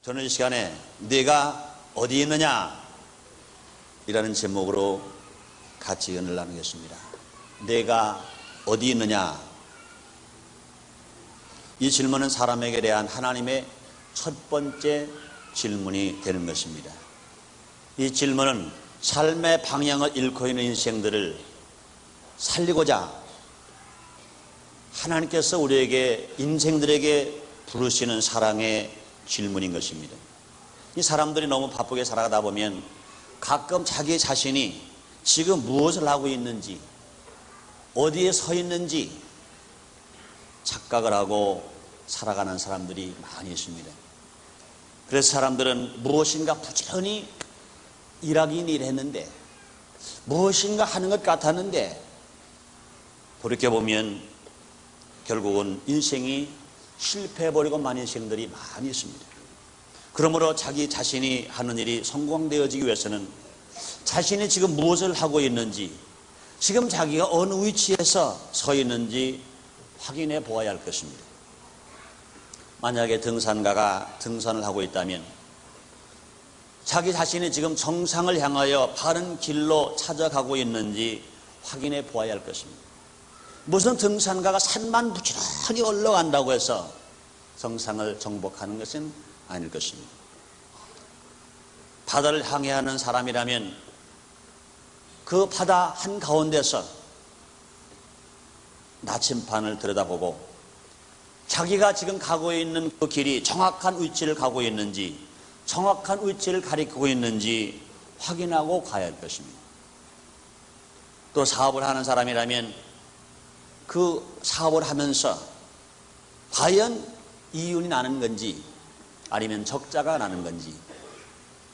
저는 이 시간에 네가 어디 있느냐 이라는 제목으로 같이 연을 나누겠습니다. 네가 어디 있느냐. 이 질문은 사람에게 대한 하나님의 첫 번째 질문이 되는 것입니다. 이 질문은 삶의 방향을 잃고 있는 인생들을 살리고자 하나님께서 우리에게 인생들에게 부르시는 사랑의 질문인 것입니다. 이 사람들이 너무 바쁘게 살아가다 보면 가끔 자기 자신이 지금 무엇을 하고 있는지, 어디에 서 있는지 착각을 하고 살아가는 사람들이 많이 있습니다. 그래서 사람들은 무엇인가 부지런히 일하긴 일했는데, 무엇인가 하는 것 같았는데 돌이켜보면 결국은 인생이 실패해버리고 만 인생들이 많이 있습니다. 그러므로 자기 자신이 하는 일이 성공되어지기 위해서는 자신이 지금 무엇을 하고 있는지, 지금 자기가 어느 위치에서 서 있는지 확인해 보아야 할 것입니다. 만약에 등산가가 등산을 하고 있다면 자기 자신이 지금 정상을 향하여 바른 길로 찾아가고 있는지 확인해 보아야 할 것입니다. 무슨 등산가가 산만 부지런히 올라간다고 해서 정상을 정복하는 것은 아닐 것입니다. 바다를 항해하는 사람이라면 그 바다 한가운데서 나침반을 들여다보고 자기가 지금 가고 있는 그 길이 정확한 위치를 가고 있는지, 정확한 위치를 가리키고 있는지 확인하고 가야 할 것입니다. 또 사업을 하는 사람이라면 그 사업을 하면서 과연 이윤이 나는 건지 아니면 적자가 나는 건지,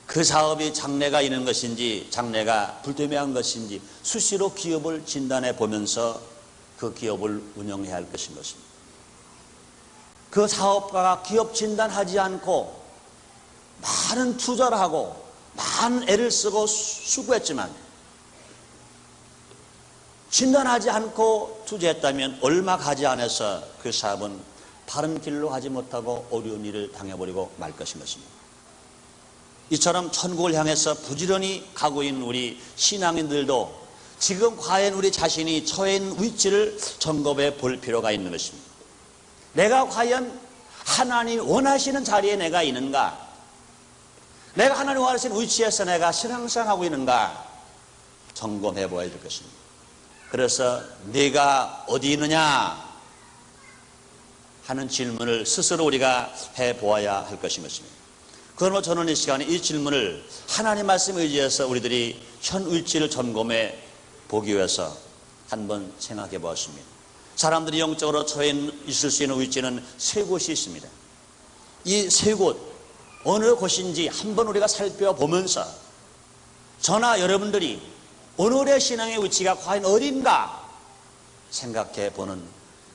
그 사업이 장래가 있는 것인지 장래가 불투명한 것인지 수시로 기업을 진단해 보면서 그 기업을 운영해야 할 것인 것입니다. 그 사업가가 기업 진단하지 않고 많은 투자를 하고 많은 애를 쓰고 수고했지만 진단하지 않고 투자했다면 얼마 가지 않아서 그 사업은 바른 길로 가지 못하고 어려운 일을 당해버리고 말 것인 것입니다. 이처럼 천국을 향해서 부지런히 가고 있는 우리 신앙인들도 지금 과연 우리 자신이 처해 있는 위치를 점검해 볼 필요가 있는 것입니다. 내가 과연 하나님 원하시는 자리에 내가 있는가? 내가 하나님 원하시는 위치에서 내가 신앙생활하고 있는가? 점검해 보아야 될 것입니다. 그래서 네가 어디 있느냐 하는 질문을 스스로 우리가 해보아야 할 것인 것입니다. 그러므로 저는 이 시간에 이 질문을 하나님 말씀에 의지해서 우리들이 현 위치를 점검해 보기 위해서 한번 생각해 보았습니다. 사람들이 영적으로 처해 있을 수 있는 위치는 세 곳이 있습니다. 이 세 곳 어느 곳인지 한번 우리가 살펴보면서 저나 여러분들이 오늘의 신앙의 위치가 과연 어딘가 생각해 보는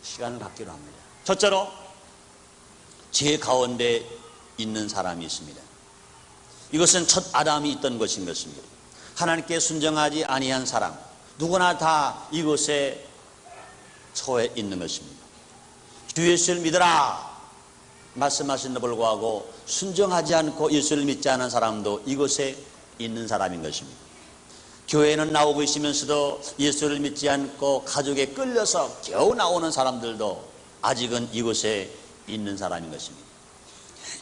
시간을 갖기로 합니다. 첫째로 제 가운데 있는 사람이 있습니다. 이것은 첫 아담이 있던 것인 것입니다. 하나님께 순종하지 아니한 사람, 누구나 다 이곳에 처해 있는 것입니다. 주 예수를 믿으라 말씀하신데 불구하고 순종하지 않고 예수를 믿지 않은 사람도 이곳에 있는 사람인 것입니다. 교회에는 나오고 있으면서도 예수를 믿지 않고 가족에 끌려서 겨우 나오는 사람들도 아직은 이곳에 있는 사람인 것입니다.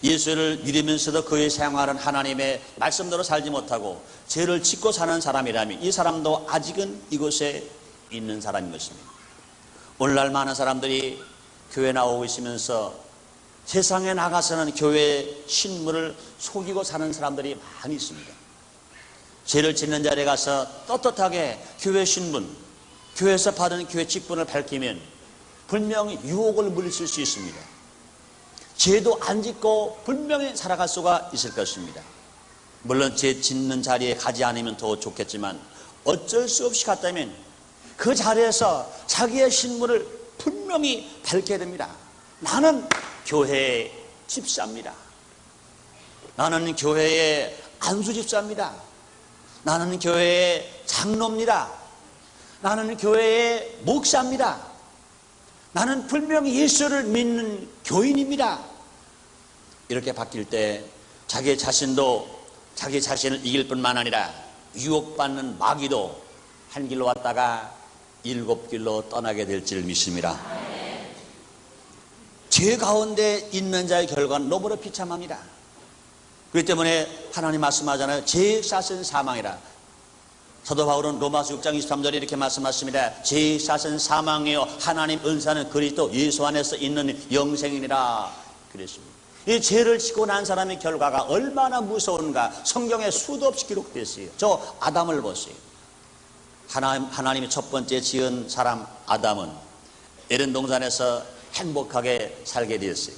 예수를 믿으면서도 그의 사용하는 하나님의 말씀대로 살지 못하고 죄를 짓고 사는 사람이라면 이 사람도 아직은 이곳에 있는 사람인 것입니다. 오늘날 많은 사람들이 교회 나오고 있으면서 세상에 나가서는 교회의 신물을 속이고 사는 사람들이 많이 있습니다. 죄를 짓는 자리에 가서 떳떳하게 교회 신분, 교회에서 받은 교회 직분을 밝히면 분명히 유혹을 물리칠 수 있습니다. 죄도 안 짓고 분명히 살아갈 수가 있을 것입니다. 물론 죄 짓는 자리에 가지 않으면 더 좋겠지만 어쩔 수 없이 갔다면 그 자리에서 자기의 신분을 분명히 밝혀야 됩니다. 나는 교회의 집사입니다. 나는 교회의 안수 집사입니다. 나는 교회의 장로입니다. 나는 교회의 목사입니다. 나는 분명히 예수를 믿는 교인입니다. 이렇게 바뀔 때 자기 자신도 자기 자신을 이길 뿐만 아니라 유혹받는 마귀도 한 길로 왔다가 7길로 떠나게 될 줄 믿습니다. 죄 가운데 있는 자의 결과는 너무나 비참합니다. 그렇기 때문에 하나님 말씀하잖아요. 죄의 샷은 사망이라. 사도 바울은 로마서 6장 23절에 이렇게 말씀하십니다. 죄의 샷은 사망이요 하나님 은사는 그리스도 예수 안에서 있는 영생이니라 그랬습니다. 이 죄를 짓고 난 사람의 결과가 얼마나 무서운가 성경에 수도 없이 기록됐어요. 저 아담을 보세요. 하나님이 첫 번째 지은 사람 아담은 에덴 동산에서 행복하게 살게 되었어요.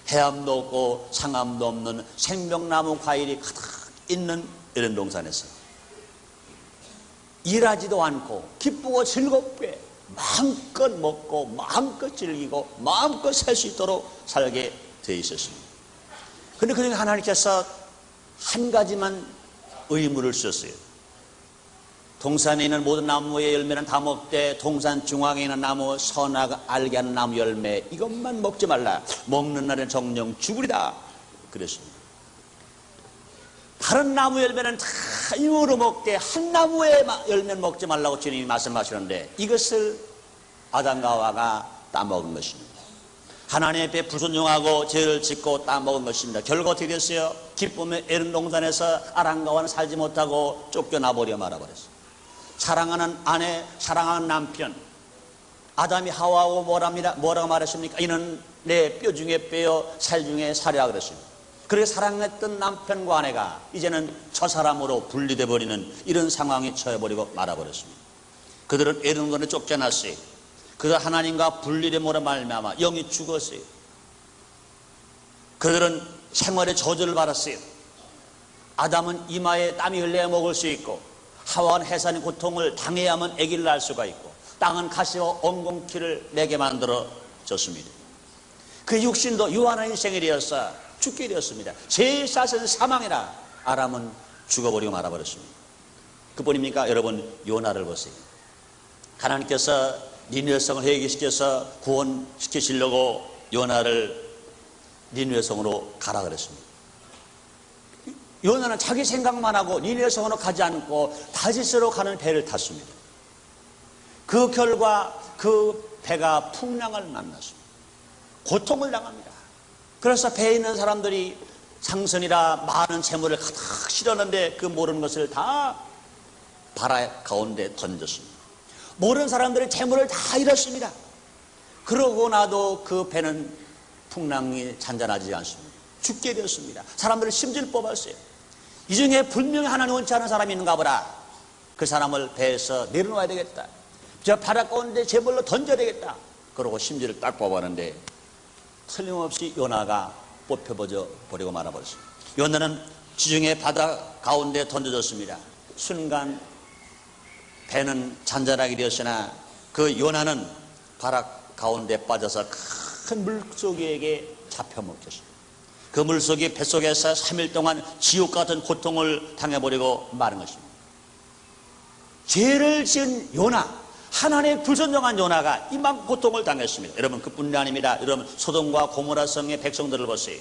해암도 없고 상암도 없는 생명나무 과일이 가득 있는 에덴 동산에서 일하지도 않고 기쁘고 즐겁게 마음껏 먹고 마음껏 즐기고 마음껏 살 수 있도록 살게 되어 있었습니다. 그런데 그 중에 하나님께서 한 가지만 의무를 주셨어요. 동산에 있는 모든 나무의 열매는 다 먹되 동산 중앙에 있는 나무 선악을 알게 하는 나무 열매 이것만 먹지 말라. 먹는 날엔 정령 죽으리다 그랬습니다. 다른 나무 열매는 다 힘으로 먹되 한 나무의 열매는 먹지 말라고 주님이 말씀하시는데 이것을 아담과 하와가 따먹은 것입니다. 하나님 앞에 불순종하고 죄를 짓고 따먹은 것입니다. 결과 어떻게 됐어요? 기쁨의 에덴 동산에서 아람과 하와는 살지 못하고 쫓겨나버려 말아버렸어요. 사랑하는 아내, 사랑하는 남편, 아담이 하와하고 뭐라고 말했습니까? 이는 내 뼈 중에 뼈요 살 중에 살이라 그랬습니다. 그렇게 사랑했던 남편과 아내가 이제는 저 사람으로 분리돼 버리는 이런 상황에 처해버리고 말아버렸습니다. 그들은 에덴 동산에 쫓겨났어요. 그들 하나님과 분리됨으로 말미암아 영이 죽었어요. 그들은 생활의 저주를 받았어요. 아담은 이마에 땀이 흘려야 먹을 수 있고 하와는 해산의 고통을 당해야만 아기를 낳을 수가 있고 땅은 가시와 엉겅퀴를 내게 만들어 줬습니다. 그 육신도 유한한 인생이 되어서 죽게 되었습니다. 죄의 샷은 사망이라. 아람은 죽어버리고 말아버렸습니다. 그뿐입니까? 여러분 요나를 보세요. 하나님께서 니느웨 성을 회개시켜서 구원시키시려고 요나를 니느웨 성으로 가라 그랬습니다. 요나는 자기 생각만 하고 니느웨 성으로 가지 않고 다시스로 가는 배를 탔습니다. 그 결과 그 배가 풍랑을 만났습니다. 고통을 당합니다. 그래서 배에 있는 사람들이 상선이라 많은 재물을 가득 실었는데 그 모르는 것을 다 바다 가운데 던졌습니다. 모르는 사람들은 재물을 다 잃었습니다. 그러고 나도 그 배는 풍랑이 잔잔하지 않습니다. 죽게 되었습니다. 사람들을 심지를 뽑았어요. 이 중에 분명히 하나님 원치 않은 사람이 있는가 보라. 그 사람을 배에서 내려놓아야 되겠다. 저 바다 가운데 재물로 던져야 되겠다. 그러고 심지를 딱 뽑았는데 틀림없이 요나가 뽑혀버려 버리고 말아버렸습니다. 요나는 지중해 바다 가운데 던져졌습니다. 순간 배는 잔잔하게 되었으나 그 요나는 바다 가운데 빠져서 큰 물속에게 잡혀먹혔습니다. 그 물속이 뱃속에서 3일 동안 지옥 같은 고통을 당해버리고 마는 것입니다. 죄를 지은 요나, 하나님의 불순종한 요나가 이만 고통을 당했습니다. 여러분 그뿐이 아닙니다. 여러분 소돔과 고모라 성의 백성들을 보세요.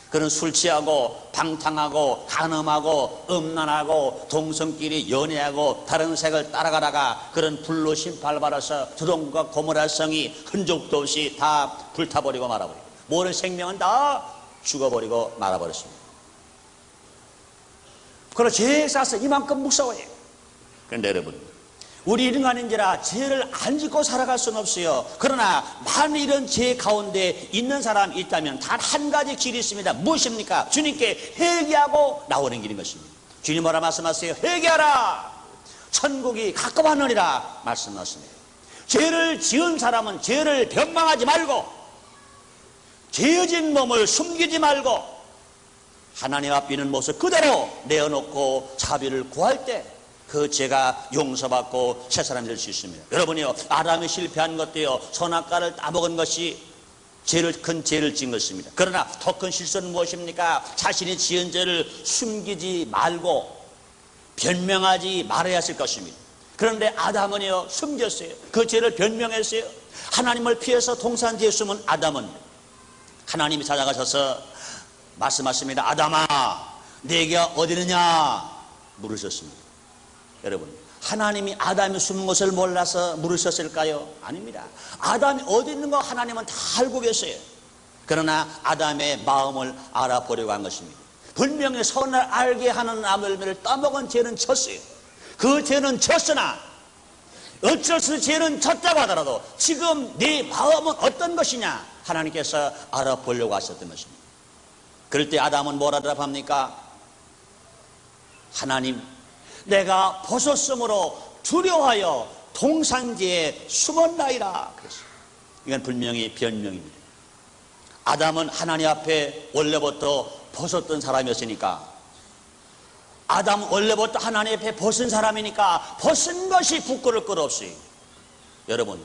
그는 술 취하고 방탕하고 간음하고 음란하고 동성끼리 연애하고 다른 색을 따라가다가 그런 불로 심판받아서 소돔과 고모라 성이 흔적도 없이 다 불타버리고 말아버리고 모든 생명은 다 죽어버리고 말아버렸습니다. 그러나 죄에 싸서 이만큼 무서워해요. 그런데 여러분 우리 인간인지라 죄를 안 짓고 살아갈 수는 없어요. 그러나 만일 이런 죄 가운데 있는 사람이 있다면 단 한 가지 길이 있습니다. 무엇입니까? 주님께 회개하고 나오는 길인 것입니다. 주님 뭐라 말씀하세요? 회개하라 천국이 가까웠느니라 말씀하십니다. 죄를 지은 사람은 죄를 변망하지 말고 죄진 몸을 숨기지 말고 하나님 앞에 있는 모습 그대로 내어놓고 자비를 구할 때 그 죄가 용서받고 새 사람이 될 수 있습니다. 여러분이요 아담이 실패한 것도요 선악과를 따먹은 것이 큰 죄를 지은 것입니다. 그러나 더 큰 실수는 무엇입니까? 자신이 지은 죄를 숨기지 말고 변명하지 말아야 할 것입니다. 그런데 아담은요 숨겼어요. 그 죄를 변명했어요. 하나님을 피해서 동산지에 숨은 아담은 하나님이 찾아가셔서 말씀하십니다. 아담아, 네가 어디 있느냐 물으셨습니다. 여러분, 하나님이 아담이 숨은 것을 몰라서 물으셨을까요? 아닙니다. 아담이 어디 있는 거 하나님은 다 알고 계세요. 그러나 아담의 마음을 알아보려고 한 것입니다. 분명히 선을 알게 하는 나무를 따먹은 죄는 졌어요. 그 죄는 졌으나 어쩔 수 없이 죄는 졌다고 하더라도 지금 네 마음은 어떤 것이냐 하나님께서 알아보려고 하셨던 것입니다. 그럴 때 아담은 뭐라 대답합니까? 하나님, 내가 벗었으므로 두려워하여 동산지에 숨었나이다 그랬어요. 이건 분명히 변명입니다. 아담은 하나님 앞에 원래부터 벗었던 사람이었으니까, 아담은 원래부터 하나님 앞에 벗은 사람이니까 벗은 것이 부끄러울 것 없이, 여러분,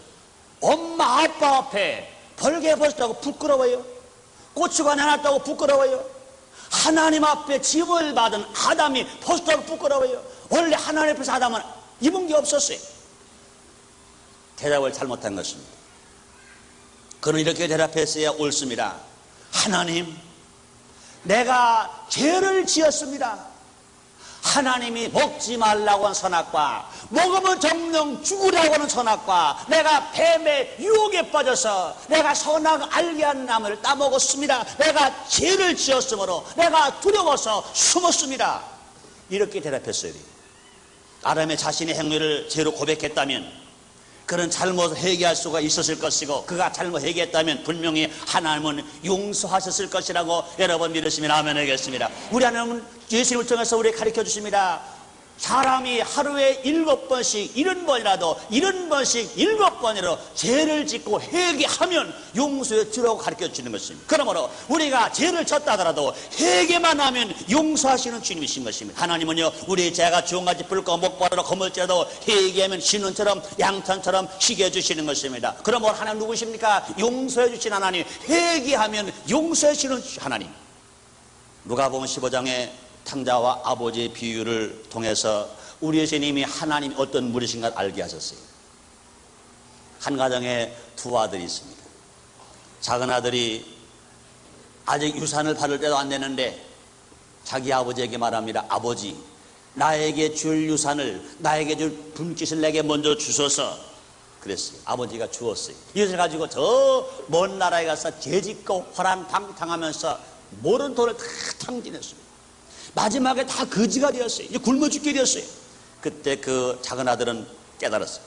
엄마 아빠 앞에 벌개 벗었다고 부끄러워요? 고추가 나눴다고 부끄러워요? 하나님 앞에 짐을 받은 아담이 벗었다고 부끄러워요? 원래 하나님 앞에서 아담은 입은 게 없었어요. 대답을 잘못한 것입니다. 그는 이렇게 대답했어야 옳습니다. 하나님, 내가 죄를 지었습니다. 하나님이 먹지 말라고 한 선악과, 먹으면 정령 죽으라고 하는 선악과, 내가 뱀의 유혹에 빠져서 내가 선악을 알게 한 나무를 따먹었습니다. 내가 죄를 지었으므로 내가 두려워서 숨었습니다. 이렇게 대답했어요. 아담의 자신의 행위를 죄로 고백했다면 그런 잘못을 회개할 수가 있었을 것이고, 그가 잘못 회개했다면 분명히 하나님은 용서하셨을 것이라고 여러분 믿으시면 아멘 하겠습니다. 우리 하나님은 예수님을 통해서 우리에게 가르쳐 주십니다. 사람이 하루에 7번씩 70번이라도 70번씩 7번이라도 죄를 짓고 회개하면 용서해 주라고 가르쳐 주는 것입니다. 그러므로 우리가 죄를 졌다 하더라도 회개만 하면 용서하시는 주님이신 것입니다. 하나님은요, 우리의 죄가 주홍같이 붉고 목바로 검을지라도 회개하면 신은처럼 양탄처럼 희게 해주시는 것입니다. 그러므로 하나님 누구십니까? 용서해 주신 하나님, 회개하면 용서해 주시는 하나님. 누가복음 15장에 탕자와 아버지의 비유를 통해서 우리 예수님이 하나님이 어떤 분이신가 알게 하셨어요. 한 가정에 두 아들이 있습니다. 작은 아들이 아직 유산을 받을 때도 안 되는데 자기 아버지에게 말합니다. 아버지, 나에게 줄 유산을, 나에게 줄 분깃을 내게 먼저 주소서. 그랬어요. 아버지가 주었어요. 이것을 가지고 저 먼 나라에 가서 죄짓고 화랑방탕하면서 모든 돈을 다 탕진했습니다. 마지막에 다 거지가 되었어요. 이제 굶어 죽게 되었어요. 그때 그 작은 아들은 깨달았어요.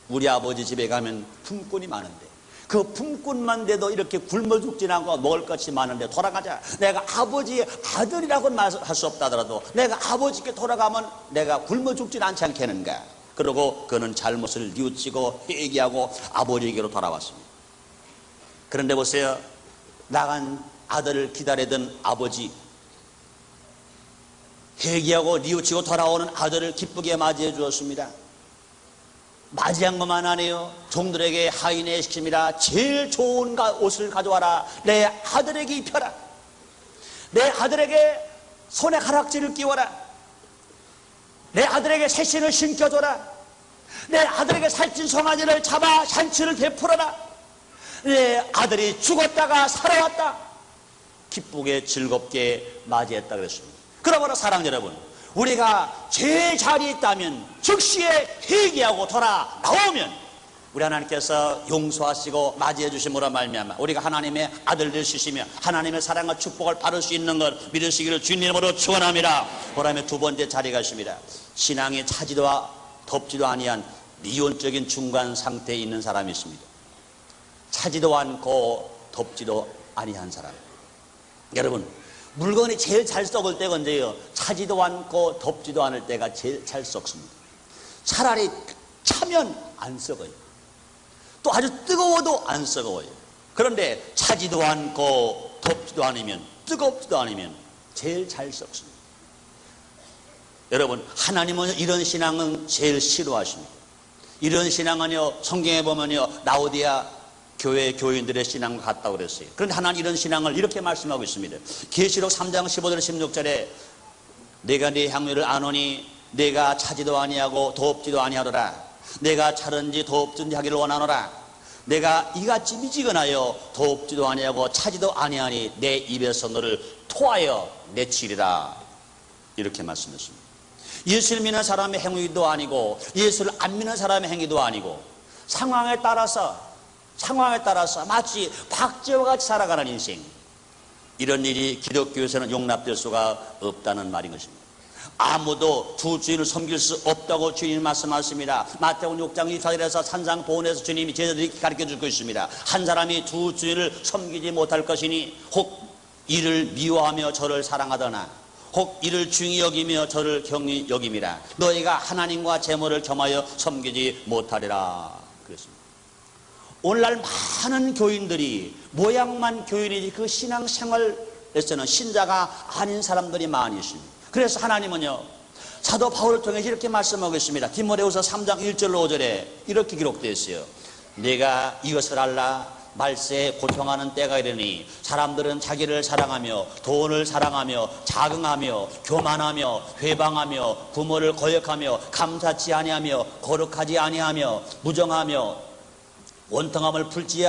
우리 아버지 집에 가면 품꾼이 많은데, 그 품꾼만 돼도 이렇게 굶어 죽지 않고 먹을 것이 많은데 돌아가자. 내가 아버지의 아들이라고는 할 수 없다 하더라도 내가 아버지께 돌아가면 내가 굶어 죽지 않지 않겠는가. 그러고 그는 잘못을 뉘우치고 회개하고 아버지에게로 돌아왔습니다. 그런데 보세요, 나간 아들을 기다리던 아버지, 회개하고 뉘우치고 돌아오는 아들을 기쁘게 맞이해 주었습니다. 맞이한 것만 아니에요. 종들에게 하인의 시킵니다. 제일 좋은 옷을 가져와라. 내 아들에게 입혀라. 내 아들에게 손에 가락지를 끼워라. 내 아들에게 새신을 신겨줘라. 내 아들에게 살찐 송아지를 잡아 잔치를 베풀어라. 내 아들이 죽었다가 살아왔다. 기쁘게 즐겁게 맞이했다 그랬습니다. 그러므로 사랑 여러분, 우리가 죄의 자리에 있다면 즉시에 회개하고 돌아 나오면 우리 하나님께서 용서하시고 맞이해 주심으로 말미암아 우리가 하나님의 아들 될 수 있으며 하나님의 사랑과 축복을 받을 수 있는 것 믿으시기를 주님으로 축원합니다. 그다음에 두 번째 자리가 있습니다. 신앙이 차지도 덥지도 아니한 미온적인 중간 상태에 있는 사람이 있습니다. 차지도 않고 덥지도 아니한 사람. 여러분, 물건이 제일 잘 썩을 때가 언제예요? 차지도 않고 덥지도 않을 때가 제일 잘 썩습니다. 차라리 차면 안 썩어요. 또 아주 뜨거워도 안 썩어요. 그런데 차지도 않고 덥지도 않으면, 뜨겁지도 않으면 제일 잘 썩습니다. 여러분, 하나님은 이런 신앙은 제일 싫어하십니다. 이런 신앙은요, 성경에 보면요, 라오디아 교회 교인들의 신앙과 같다고 그랬어요. 그런데 하나님 이런 신앙을 이렇게 말씀하고 있습니다. 계시록 3장 15절 16절에 내가 네 향유를 아노니 내가 차지도 아니하고 덥지도 아니하노라. 내가 차른지 덥든지 하기를 원하노라. 내가 이같이 미지근하여 덥지도 아니하고 차지도 아니하니 내 입에서 너를 토하여 내치리라. 이렇게 말씀했습니다. 예수를 믿는 사람의 행위도 아니고 예수를 안 믿는 사람의 행위도 아니고 상황에 따라서 마치 박쥐와 같이 살아가는 인생, 이런 일이 기독교에서는 용납될 수가 없다는 말인 것입니다. 아무도 두 주인을 섬길 수 없다고 주님이 말씀하십니다. 마태복음 6장 24절에서 산상보훈에서 주님이 제자들에게 가르쳐주고 있습니다. 한 사람이 두 주인을 섬기지 못할 것이니 혹 이를 미워하며 저를 사랑하거나 혹 이를 중히 여기며 저를 경히 여김이라. 너희가 하나님과 재물을 겸하여 섬기지 못하리라. 그랬습니다. 오늘날 많은 교인들이 모양만 교인이지 그 신앙생활에서는 신자가 아닌 사람들이 많이 있습니다. 그래서 하나님은요, 사도 바울을 통해서 이렇게 말씀하고 있습니다. 디모데후서 3장 1절로 5절에 이렇게 기록되어 있어요. 내가 이것을 알라. 말세에 고통하는 때가 이르니 사람들은 자기를 사랑하며 돈을 사랑하며 자긍하며 교만하며 회방하며 부모를 거역하며 감사치 아니하며 거룩하지 아니하며 무정하며 원통함을 풀지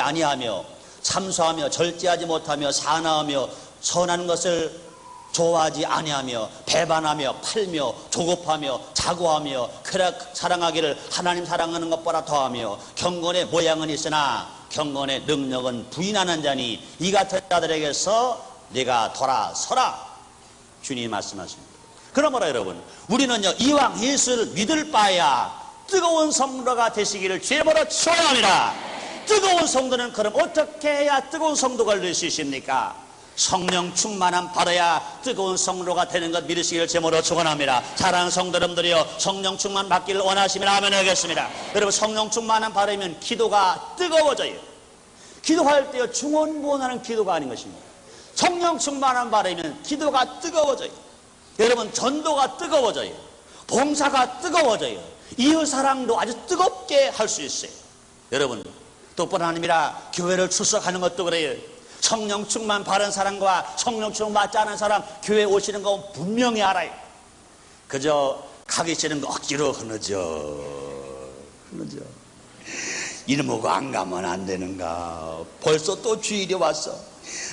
아니하며 참소하며 절제하지 못하며 사나하며 선한 것을 좋아하지 아니하며 배반하며 팔며 조급하며 자고하며 쾌락 사랑하기를 하나님 사랑하는 것보다 더하며 경건의 모양은 있으나 경건의 능력은 부인하는 자니 이 같은 자들에게서 네가 돌아서라. 주님이 말씀하십니다. 그러므로 여러분, 우리는요, 이왕 예수를 믿을 바야 뜨거운 성도가 되시기를 주님으로 축원합니다. 뜨거운 성도는 그럼 어떻게 해야 뜨거운 성도가 될 수 있습니까? 성령 충만함 받아야 뜨거운 성도가 되는 것 믿으시기를 제모로 축원합니다. 사랑하는 성도 여러분들이요, 성령 충만 받기를 원하시면 아멘 하겠습니다. 여러분, 성령 충만함 받으면 기도가 뜨거워져요. 기도할 때요, 중언부언하는 기도가 아닌 것입니다. 성령 충만함 받으면 기도가 뜨거워져요. 여러분, 전도가 뜨거워져요. 봉사가 뜨거워져요. 이웃사랑도 아주 뜨겁게 할 수 있어요. 여러분, 또뿐 아니라 교회를 출석하는 것도 그래요. 성령 충만 바른 사람과 성령 충만 맞지 않은 사람 교회 오시는 거 분명히 알아요. 그저 가기 싫은 거 억지로 흐느져. 이놈하고 안 가면 안 되는가. 벌써 또 주일이 왔어.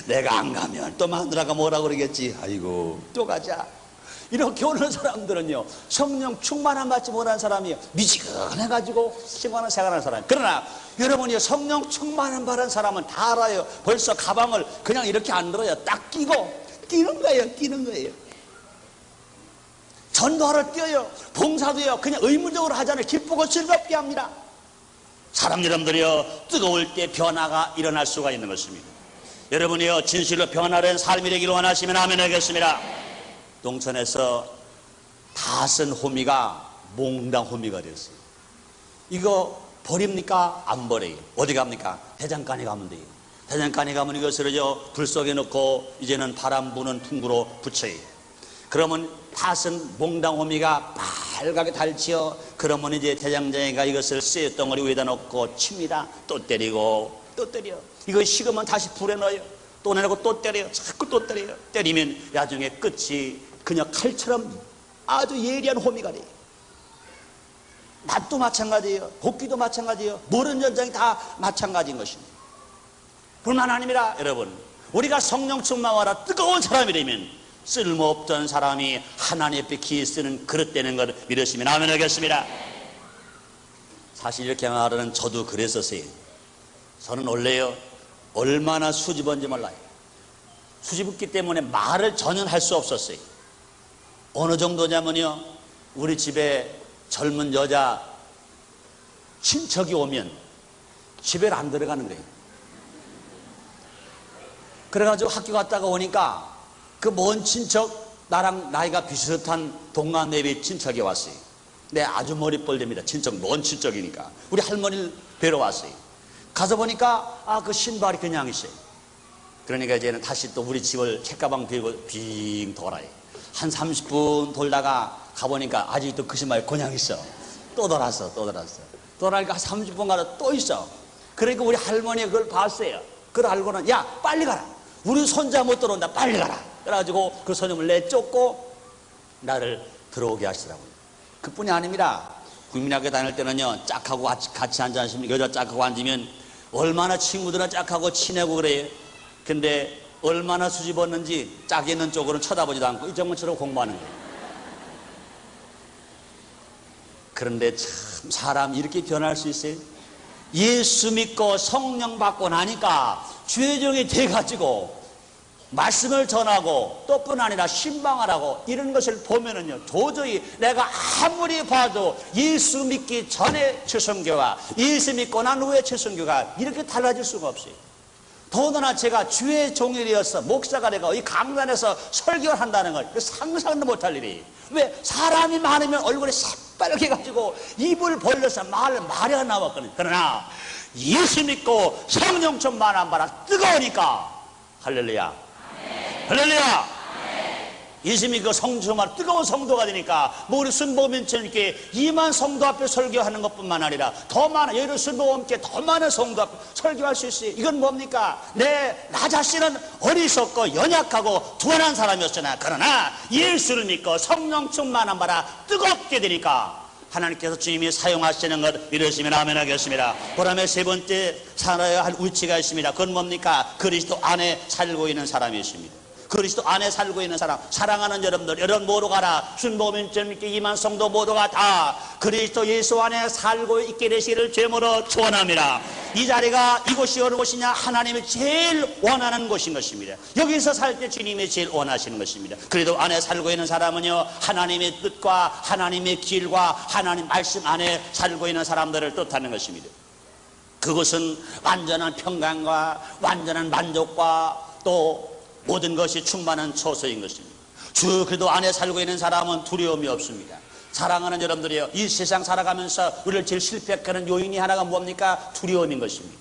내가 안 가면 또 마누라가 뭐라 그러겠지. 아이고 또 가자. 이렇게 오는 사람들은요, 성령 충만함 받지 못한 사람이요, 미지근해가지고 시간을 생활하는 사람. 그러나 여러분이 성령 충만함 받은 사람은 다 알아요. 벌써 가방을 그냥 이렇게 안 들어요. 딱 끼고 뛰는 거예요. 전도하러 뛰어요. 봉사도요, 그냥 의무적으로 하잖아요. 기쁘고 즐겁게 합니다. 사람 여러분들이요, 뜨거울 때 변화가 일어날 수가 있는 것입니다. 여러분이요, 진실로 변화된 삶이 되기를 원하시면 아멘 하겠습니다. 농촌에서 다 쓴 호미가 몽당 호미가 됐어요. 이거 버립니까? 안 버려요. 어디 갑니까? 대장간에 가면 돼요. 대장간에 가면 이것을 불 속에 넣고 이제는 바람 부는 퉁구로 붙여요. 그러면 다 쓴 몽당 호미가 빨갛게 달지요. 그러면 이제 대장장이가 이것을 쇠 덩어리 위에다 놓고 칩니다. 또 때리고 또 때려. 이거 식으면 다시 불에 넣어요. 또 내놓고 또 때려요. 자꾸 또 때려요. 때리면 나중에 끝이 그냥 칼처럼 아주 예리한 호미가 돼요. 낫도 마찬가지예요. 복귀도 마찬가지예요. 모든 전장이 다 마찬가지인 것입니다. 뿐만 아니라 여러분, 우리가 성령 충만하라 뜨거운 사람이 되면 쓸모없던 사람이 하나님 앞에 기 쓰는 그릇 되는 걸 믿으시면 아멘 하겠습니다. 사실 이렇게 말하는 저도 그랬었어요. 저는 원래요, 얼마나 수줍은지 몰라요. 수줍기 때문에 말을 전혀 할 수 없었어요. 어느 정도냐면요, 우리 집에 젊은 여자 친척이 오면 집에 안 들어가는 거예요. 그래가지고 학교 갔다가 오니까 그 먼 친척, 나랑 나이가 비슷한 동갑내비 친척이 왔어요. 내 아주 머리뻘 됩니다. 친척, 먼 친척이니까. 우리 할머니를 뵈러 왔어요. 가서 보니까 그 신발이 그냥 있어요. 그러니까 이제는 다시 또 우리 집을 책가방 들고 빙 돌아요. 한 30분 돌다가 가보니까 아직도 그 신발이 그냥 있어. 또 돌았어. 돌아니까 한 30분 가다 또 있어. 그러니까 우리 할머니가 그걸 봤어요. 그걸 알고는 야 빨리 가라. 우리 손자 못 들어온다. 빨리 가라. 그래가지고 그 손님을 내쫓고 나를 들어오게 하시더라고요. 그뿐이 아닙니다. 국민학교 다닐 때는요, 짝하고 같이 앉아 있습니다. 여자 짝하고 앉으면 얼마나 친구들은 짝하고 친하고 그래요. 근데 얼마나 수집었는지 짝이 있는 쪽으로는 쳐다보지도 않고 이정문처럼 공부하는 거예요. 그런데 참 사람이 이렇게 변할 수 있어요? 예수 믿고 성령 받고 나니까 죄정이 돼가지고 말씀을 전하고 또 뿐 아니라 신방을 하고 이런 것을 보면은요, 도저히 내가 아무리 봐도 예수 믿기 전에 최선교가 예수 믿고 난 후에 최선교가 이렇게 달라질 수가 없어요. 더구나 제가 주의 종이 되어서 목사가 되고 이 강단에서 설교를 한다는 걸 상상도 못할 일이. 왜? 사람이 많으면 얼굴이 새빨개 가지고 입을 벌려서 말이 안 나왔거든요. 그러나 예수 믿고 성령 충만 안 받아 뜨거우니까, 할렐루야, 할렐루야, 예수 믿고 성령 충만 뜨거운 성도가 되니까 뭐 우리 순복음처럼 이렇게 2만 성도 앞에 설교하는 것뿐만 아니라 더 많은, 예를 순복음께 더 많은 성도 앞에 설교할 수 있어요. 이건 뭡니까? 나 자신은 어리석고 연약하고 둔한 사람이었으나 그러나 예수를 믿고 성령 충만한 바라 뜨겁게 되니까 하나님께서 주님이 사용하시는 것 이러시면 아멘 하겠습니다. 그다음에 세 번째 살아야 할 위치가 있습니다. 그건 뭡니까? 그리스도 안에 살고 있는 사람이 있습니다. 그리스도 안에 살고 있는 사람, 사랑하는 여러분들, 여러분 모두 가라. 순복음처럼 이렇게 2만 성도 모두가 다 그리스도 예수 안에 살고 있게 되시기를 죄물어 축원합니다. 이 자리가 이곳이 어느 곳이냐? 하나님이 제일 원하는 곳인 것입니다. 여기서 살 때 주님이 제일 원하시는 것입니다. 그래도 안에 살고 있는 사람은요, 하나님의 뜻과 하나님의 길과 하나님 말씀 안에 살고 있는 사람들을 뜻하는 것입니다. 그것은 완전한 평강과 완전한 만족과 또 모든 것이 충만한 처소인 것입니다. 주 그리스도 안에 살고 있는 사람은 두려움이 없습니다. 사랑하는 여러분들이요, 이 세상 살아가면서 우리를 제일 실패하게 하는 요인이 하나가 뭡니까? 두려움인 것입니다.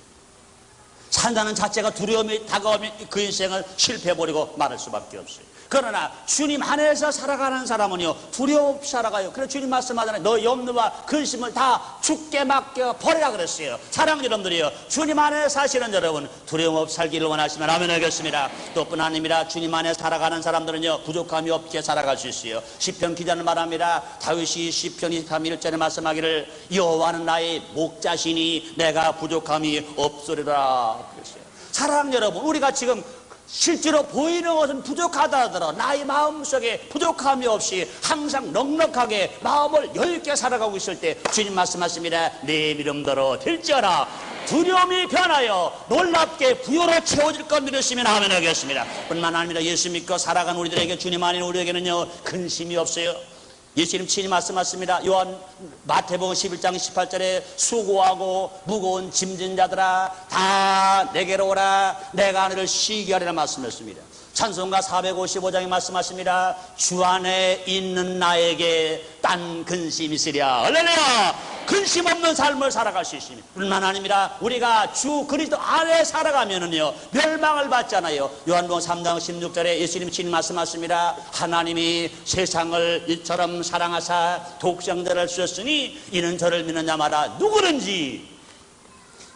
산다는 자체가 두려움이 다가오면 그 인생을 실패해버리고 말할 수밖에 없어요. 그러나 주님 안에서 살아가는 사람은요, 두려움 없이 살아가요. 그래서 주님 말씀하잖아요. 너 염려와 근심을 다 주께 맡겨 버리라 그랬어요. 사랑하는 여러분들이요, 주님 안에 사시는 여러분, 두려움 없이 살기를 원하시면 아멘 하겠습니다. 또 뿐 아닙니다. 주님 안에 살아가는 사람들은요, 부족함이 없게 살아갈 수 있어요. 시편 기자는 말합니다. 다윗이 시편 23, 1절에 말씀하기를 여호와는 나의 목자시니 내가 부족함이 없으리라 그랬어요. 사랑하는 여러분, 우리가 지금 실제로 보이는 것은 부족하다 하더라도 나의 마음속에 부족함이 없이 항상 넉넉하게 마음을 여유있게 살아가고 있을 때 주님 말씀하십니다. 내 믿음대로 될지어다. 두려움이 변하여 놀랍게 부여로 채워질 것 믿으시면 아멘 하겠습니다. 뿐만 아니라 예수 믿고 살아가는 우리들에게, 주님 아닌 우리에게는요, 근심이 없어요. 예수님 친히 말씀하십니다. 마태복음 11장 18절에 수고하고 무거운 짐진 자들아 다 내게로 오라 내가 너를 쉬게 하리라 말씀했습니다. 찬송가 455장에 말씀하십니다. 주 안에 있는 나에게 딴 근심이 있으랴. 할렐루야. 근심 없는 삶을 살아갈 수 있습니다. 뿐만 아니라 우리가 주 그리스도 안에 살아가면은요, 멸망을 받잖아요. 요한복음 3장 16절에 예수님 친히 말씀하십니다. 하나님이 세상을 이처럼 사랑하사 독생자를 주셨으니 이는 저를 믿는 자마다 누구든지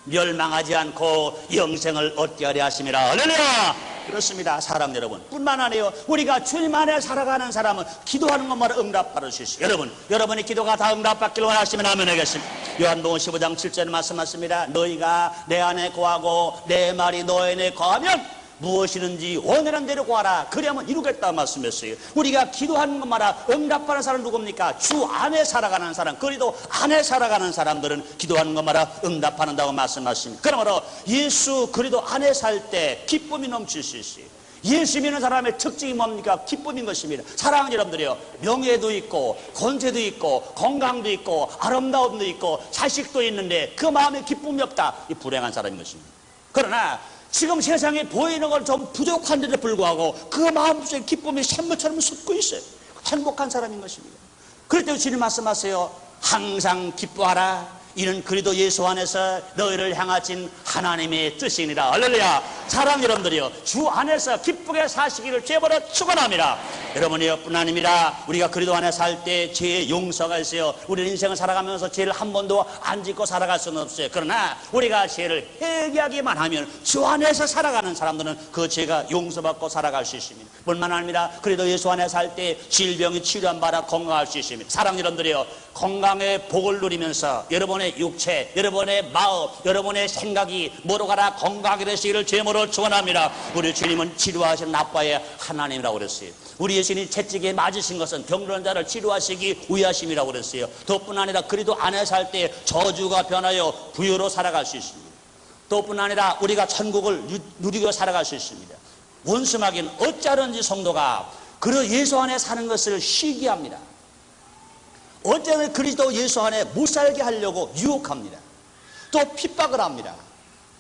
멸망하지 않고 영생을 얻게 하려 하심이라. 할렐루야. 그렇습니다. 사랑 여러분, 뿐만 아니라 우리가 주님 안에 살아가는 사람은 기도하는 것마다 응답받을 수 있어요. 여러분의 기도가 다 응답받기를 원하시면 아멘 하겠습니다. 요한복음 15장 7절에 말씀하십니다. 너희가 내 안에 거하고 내 말이 너희 안에 거하면 무엇이든지 원하는 대로 구하라. 그러면 이루겠다 말씀했어요. 우리가 기도하는 것마다 응답하는 사람 누굽니까? 주 안에 살아가는 사람, 그리도 안에 살아가는 사람들은 기도하는 것마다 응답한다고 말씀하십니다. 그러므로 예수 그리도 안에 살 때 기쁨이 넘칠 수 있어요. 예수 믿는 사람의 특징이 뭡니까? 기쁨인 것입니다. 사랑하는 여러분들이요, 명예도 있고 권세도 있고 건강도 있고 아름다움도 있고 자식도 있는데 그 마음에 기쁨이 없다, 이 불행한 사람인 것입니다. 그러나 지금 세상에 보이는 건 좀 부족한데도 불구하고 그 마음속에 기쁨이 샘물처럼 솟고 있어요. 행복한 사람인 것입니다. 그럴 때 주님 말씀하세요. 항상 기뻐하라. 이는 그리도 예수 안에서 너희를 향하신 하나님의 뜻이니라. 할렐루야. 사랑 여러분들이요, 주 안에서 기쁘게 사시기를 죄버려 축원합니다. 여러분이요, 뿐 아닙니다. 우리가 그리도 안에 살 때 죄의 용서가 있어요. 우리 인생을 살아가면서 죄를 한 번도 안 짓고 살아갈 수는 없어요. 그러나 우리가 죄를 회개하기만 하면 주 안에서 살아가는 사람들은 그 죄가 용서받고 살아갈 수 있습니다. 뿐만 아니라 그래도 예수 안에 살 때 질병이 치료한 바라 건강할 수 있습니다. 사랑 여러분들이요, 건강의 복을 누리면서 여러분의 여러분의 육체, 여러분의 마음, 여러분의 생각이 모두 가라 건강하게 되시기를 제모로 축원합니다. 우리 주님은 치료하시는 아빠의 하나님이라고 그랬어요. 우리 예수님이 채찍에 맞으신 것은 병든 자를 치료하시기 위하심이라고 그랬어요. 그뿐 아니라 그리스도 안에 살 때 저주가 변하여 부유로 살아갈 수 있습니다. 그뿐 아니라 우리가 천국을 누리고 살아갈 수 있습니다. 원수마귀는 어찌하든지 성도가 그리스도 예수 안에 사는 것을 시기합니다. 어쩌면 그리스도 예수 안에 못 살게 하려고 유혹합니다. 또 핍박을 합니다.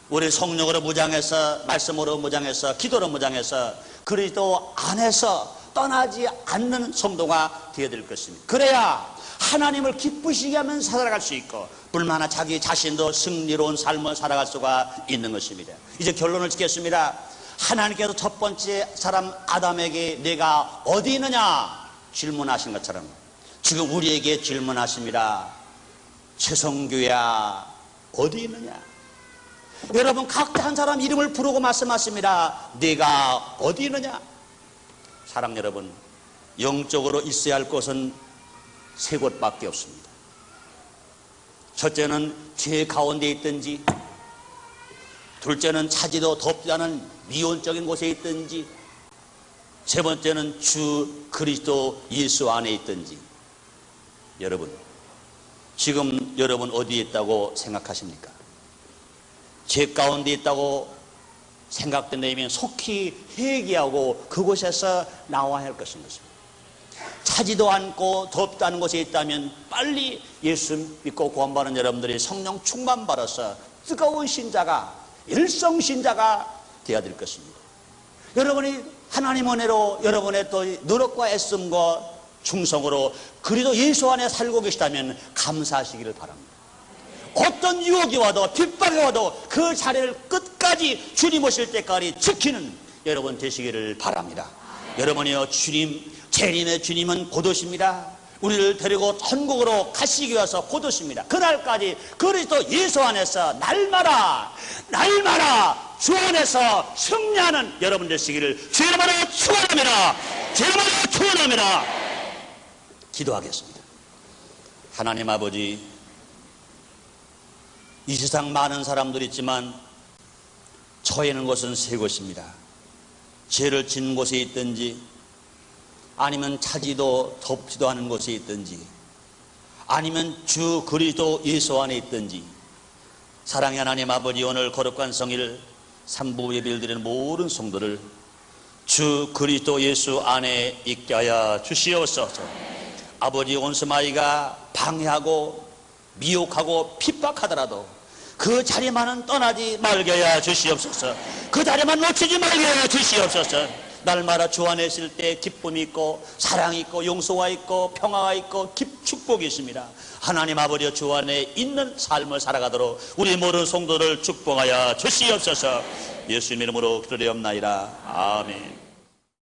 우리 성령으로 무장해서, 말씀으로 무장해서, 기도로 무장해서 그리스도 안에서 떠나지 않는 성도가 되어야 될 것입니다. 그래야 하나님을 기쁘시게 하면서 살아갈 수 있고 불만한 자기 자신도 승리로운 삶을 살아갈 수가 있는 것입니다. 이제 결론을 짓겠습니다. 하나님께서 첫 번째 사람 아담에게 내가 어디 있느냐 질문하신 것처럼 지금 우리에게 질문하십니다. 최성규야 어디 있느냐? 여러분 각자 한 사람 이름을 부르고 말씀하십니다. 내가 어디 있느냐? 사랑 여러분, 영적으로 있어야 할 곳은 세 곳밖에 없습니다. 첫째는 죄 가운데 있든지, 둘째는 차지도 덥지 않은 미온적인 곳에 있든지, 세 번째는 주 그리스도 예수 안에 있든지. 여러분, 지금 여러분 어디에 있다고 생각하십니까? 죄 가운데 있다고 생각된다면 속히 회개하고 그곳에서 나와야 할 것인 것입니다. 차지도 않고 덥지 않은 곳에 있다면 빨리 예수 믿고 구원받은 여러분들이 성령 충만 받아서 뜨거운 신자가, 일성 신자가 되어야 될 것입니다. 여러분이 하나님 은혜로 여러분의 또 노력과 애씀과 충성으로 그리스도 예수 안에 살고 계시다면 감사하시기를 바랍니다. 어떤 유혹이 와도 핍박이 와도 그 자리를 끝까지 주님 오실 때까지 지키는 여러분 되시기를 바랍니다. 여러분이요, 주님, 재림의 주님은 곧 오십니다. 우리를 데리고 천국으로 가시기 위해서 곧 오십니다. 그날까지 그리스도 예수 안에서 날마다 주 안에서 승리하는 여러분 되시기를 주의 이름으로 축원합니다. 주의 이름으로 축원합니다. 기도하겠습니다. 하나님 아버지, 이 세상 많은 사람들이 있지만 처해는 곳은 세 곳입니다. 죄를 짓는 곳에 있든지, 아니면 차지도 덥지도 않은 곳에 있든지, 아니면 주 그리스도 예수 안에 있든지. 사랑의 하나님 아버지, 오늘 거룩한 성일 3부 예배를 드리는 모든 성도를 주 그리스도 예수 안에 있게 하여 주시옵소서. 아버지, 원수마귀가 방해하고 미혹하고 핍박하더라도 그 자리만은 떠나지 말게 하여 주시옵소서. 그 자리만 놓치지 말게 하여 주시옵소서. 날마다 주 안에 있을 때 기쁨이 있고 사랑이 있고 용서가 있고 평화가 있고 축복이 있습니다. 하나님 아버지, 주 안에 있는 삶을 살아가도록 우리 모든 성도를 축복하여 주시옵소서. 예수님 이름으로 기도드리옵나이다. 아멘.